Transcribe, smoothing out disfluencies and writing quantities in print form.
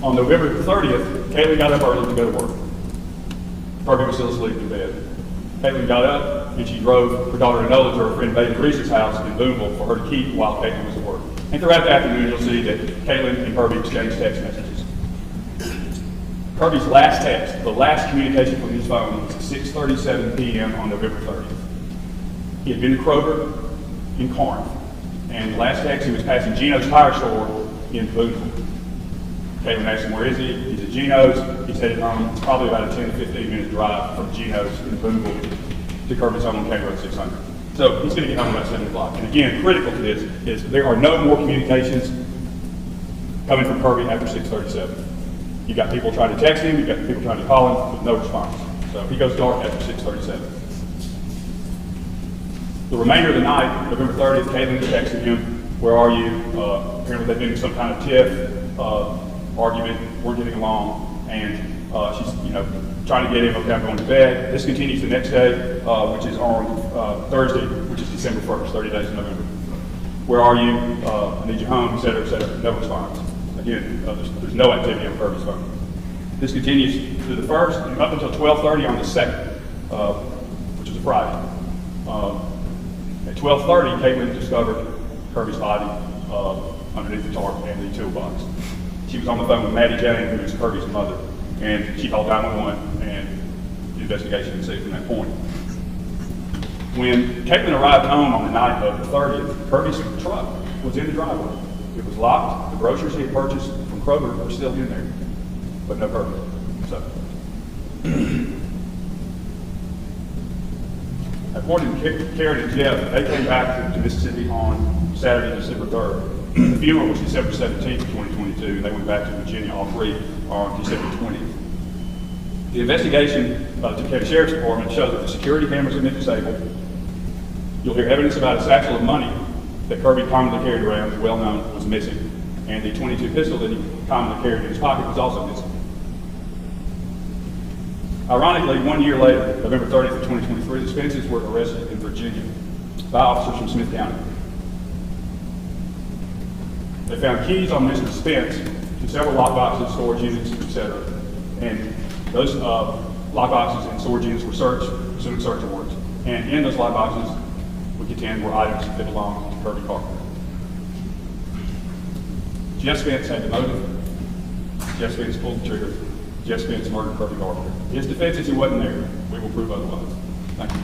On November 30th, Caitlin got up early to go to work. Kirby was still asleep in bed. Caitlin got up and she drove her daughter Enola to her friend Bailey Reese's house in Boonville for her to keep while Caitlin was at work. And throughout the afternoon, you'll see that Caitlin and Kirby exchanged text messages. Kirby's last text, the last communication from his phone, was at 6:37 p.m. on November 30th. He had been to Kroger in Corinth, and the last text he was passing Gino's tire store in Boonville. Caitlin asked him, where is he? He's at Gino's. He's headed home. It's probably about a 10 to 15 minute drive from Gino's in Boonville to Kirby's home on County Road 600. So he's going to get home about 7 o'clock. And again, critical to this is there are no more communications coming from Kirby after 6:37. You've got people trying to text him, you've got people trying to call him with no response. So he goes dark after 6:37. The remainder of the night, November 30th, Caitlin texted him, where are you? Apparently they've been in some kind of tiff, argument, we're getting along, and she's, trying to get him, okay, I'm going to bed. This continues the next day, which is on Thursday, which is December 1st, 30 days in November. Where are you? I need you home, et cetera, no response. Again, there's no activity on Kirby's phone. This continues to the 1st, and up until 12:30 on the 2nd, which is a Friday. At 12:30, Caitlin discovered Kirby's body underneath the tarp and the toolbox. She was on the phone with Maddie Jane, who is Kirby's mother, and she called 911, and the investigation ensued from that point. When Caitlin arrived home on the night of the 30th, Kirby's truck was in the driveway. It was locked. The groceries he had purchased from Kroger were still in there, but no Kirby. So, according to Karen and Jeff, they came back to Mississippi on Saturday, December 3rd. The funeral was December 17th, 2022, and they went back to Virginia, all three, on December 20th. The investigation to the County Sheriff's Department shows that the security cameras have been disabled. You'll hear evidence about a satchel of money that Kirby commonly carried around, well known, was missing, and the .22 pistol that he commonly carried in his pocket was also missing. Ironically, 1 year later, November 30th of 2023, the Spences were arrested in Virginia by officers from Smith County. They found keys on Mr. Spence to several lockboxes, storage units, etc. And those lockboxes and storage units were searched pursuant to search warrants. And in those lockboxes, we contend, were items that belonged to Kirby Carpenter. Jeff Spence had the motive. Jeff Spence pulled the trigger. Jeff Spence murdered Kirby Carpenter. His defense is he wasn't there. We will prove otherwise. Thank you.